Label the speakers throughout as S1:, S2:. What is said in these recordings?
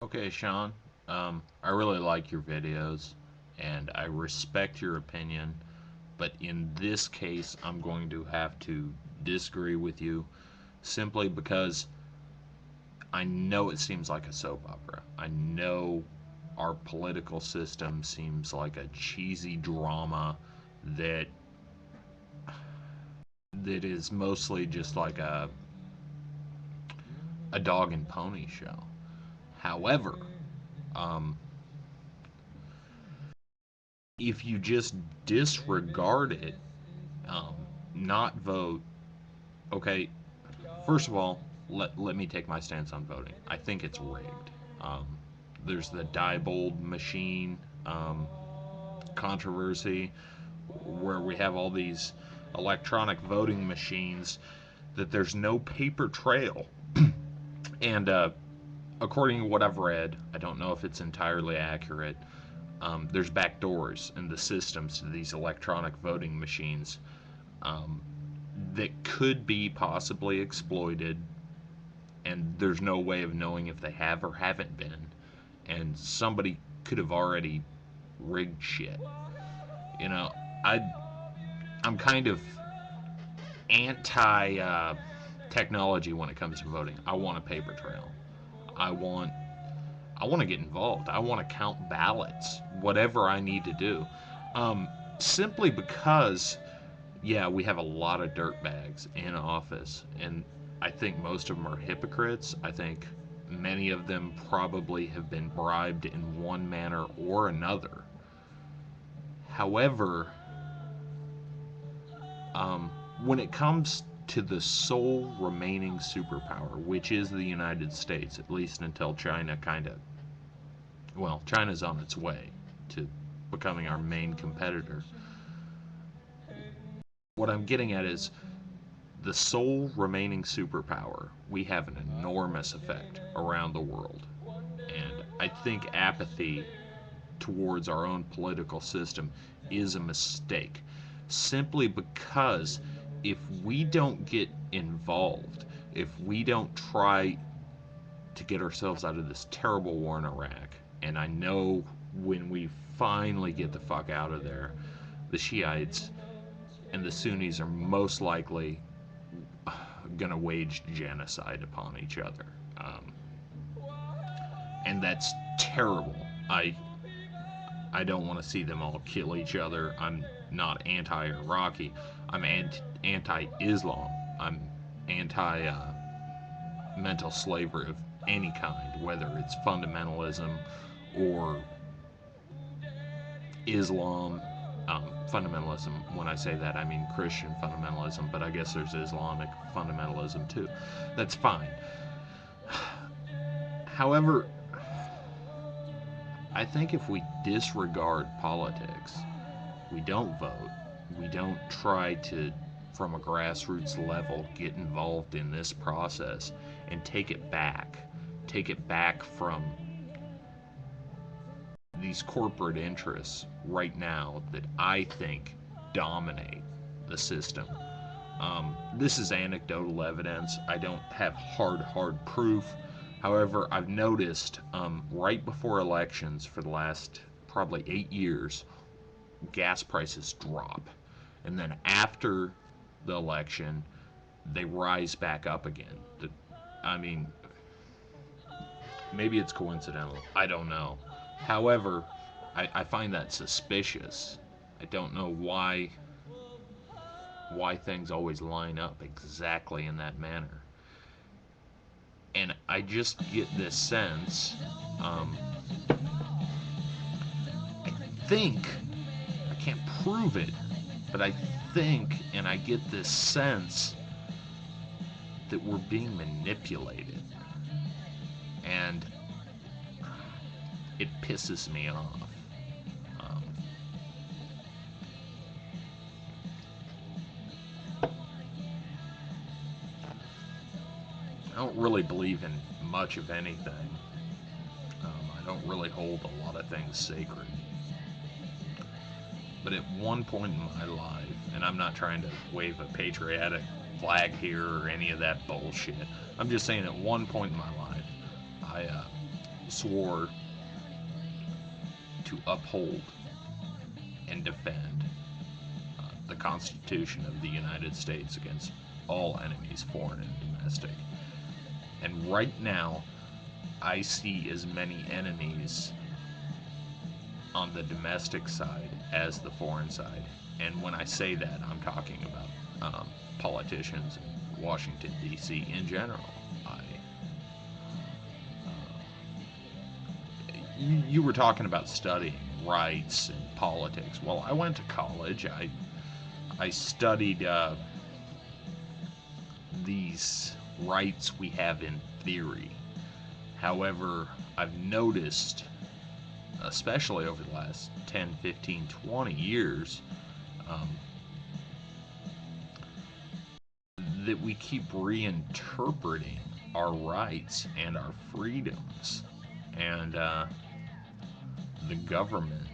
S1: Okay, Sean. I really like your videos and I respect your opinion, but in this case, I'm going to have to disagree with you simply because I know it seems like a soap opera. I know our political system seems like a cheesy drama that is mostly just like a dog and pony show. However, um, if you just disregard it, um, not vote, okay, first of all, let me take my stance on voting. I think it's rigged. Um, there's the Diebold machine controversy where we have all these electronic voting machines that there's no paper trail. And according to what I've read, I don't know if it's entirely accurate, there's back doors in the systems to these electronic voting machines um, that could be possibly exploited, and there's no way of knowing if they have or haven't been. And somebody could have already rigged shit. You know, I I'm kind of anti technology when it comes to voting. I want a paper trail. I want I want to get involved. I want to count ballots, whatever I need to do. Simply because, yeah, we have a lot of dirtbags in office, and I think most of them are hypocrites. I think many of them probably have been bribed in one manner or another. However, when it comes to the sole remaining superpower, which is the United States, at least until China kind of, well, China's on its way to becoming our main competitor. What I'm getting at is the sole remaining superpower. We have an enormous effect around the world. And I think apathy towards our own political system is a mistake. Simply because if we don't get involved, if we don't try to get ourselves out of this terrible war in Iraq, and I know when we finally get the fuck out of there, the Shiites and the Sunnis are most likely going to wage genocide upon each other. And that's terrible. I don't want to see them all kill each other. I'm not anti-Iraqi. I'm anti-Islam. I'm anti mental slavery of any kind, whether it's fundamentalism or Islam. Fundamentalism, when I say that, I mean Christian fundamentalism, but I guess there's Islamic fundamentalism too. That's fine. However, I think if we disregard politics, we don't vote, we don't try to, from a grassroots level, get involved in this process and take it back from these corporate interests right now that I think dominate the system. This is anecdotal evidence. I don't have hard proof. However, I've noticed right before elections for the last probably 8 years, gas prices drop. And then after the election, they rise back up again. I mean, maybe it's coincidental. I don't know. However, I find that suspicious. I don't know why things always line up exactly in that manner. And I just get this sense. I think I can't prove it, but I think, and I get this sense that we're being manipulated, and it pisses me off. Um, I don't really believe in much of anything. I don't really hold a lot of things sacred. But at one point in my life, and I'm not trying to wave a patriotic flag here or any of that bullshit. I'm just saying at one point in my life, I swore to uphold and defend the Constitution of the United States against all enemies, foreign and domestic. And right now, I see as many enemies on the domestic side as the foreign side. And when I say that, I'm talking about politicians in Washington, D.C. in general. You were talking about studying rights and politics. Well, I went to college. I studied these rights we have in theory. However, I've noticed, especially over the last 10, 15, 20 years, that we keep reinterpreting our rights and our freedoms. And the government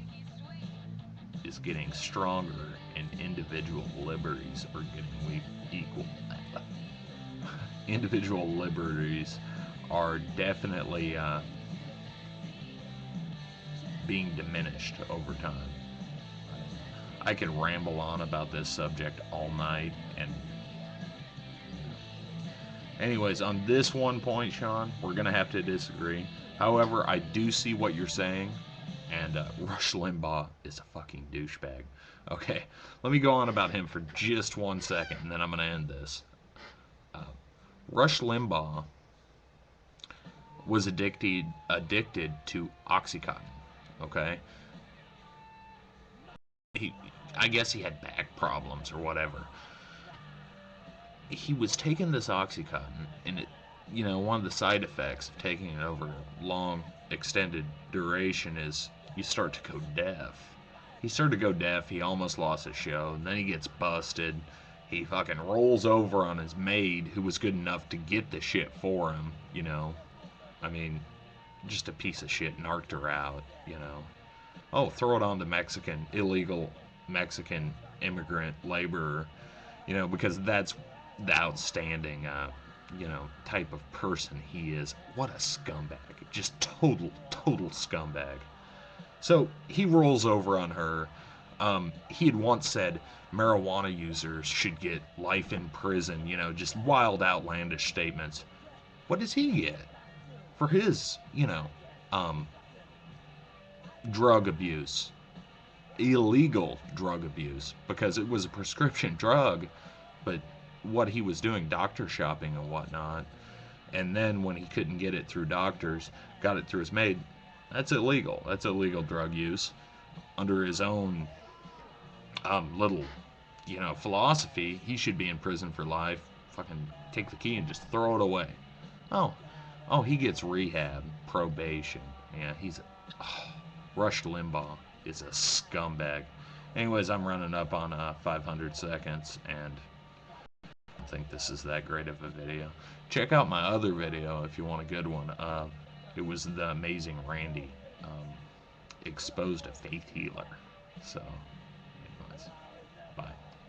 S1: is getting stronger and individual liberties are getting equal. Individual liberties are definitely being diminished over time. I could ramble on about this subject all night, and anyways, on this one point, Sean, we're gonna have to disagree. However, I do see what you're saying, and Rush Limbaugh is a fucking douchebag. Okay, let me go on about him for just 1 second, and then I'm gonna end this. Rush Limbaugh was addicted to Oxycontin. Okay, I guess he had back problems or whatever. He was taking this Oxycontin, and it, one of the side effects of taking it over a long, extended duration is you start to go deaf. He started to go deaf. He almost lost his show, and then he gets busted. He fucking rolls over on his maid, who was good enough to get the shit for him. I mean, just a piece of shit, narked her out. Oh, throw it on the illegal Mexican immigrant laborer. Because that's the outstanding, type of person he is. What a scumbag. Just total scumbag. So he rolls over on her. He had once said marijuana users should get life in prison, just wild, outlandish statements. What does he get for his, drug abuse? Illegal drug abuse, because it was a prescription drug, but what he was doing, doctor shopping and whatnot, and then when he couldn't get it through doctors, got it through his maid. That's illegal. That's illegal drug use. Under his own little, philosophy, he should be in prison for life. Fucking take the key and just throw it away. Oh, he gets rehab, probation. Yeah, Rush Limbaugh is a scumbag. Anyways, I'm running up on 500 seconds, and I don't think this is that great of a video. Check out my other video if you want a good one. It was the Amazing Randy, exposed a faith healer. So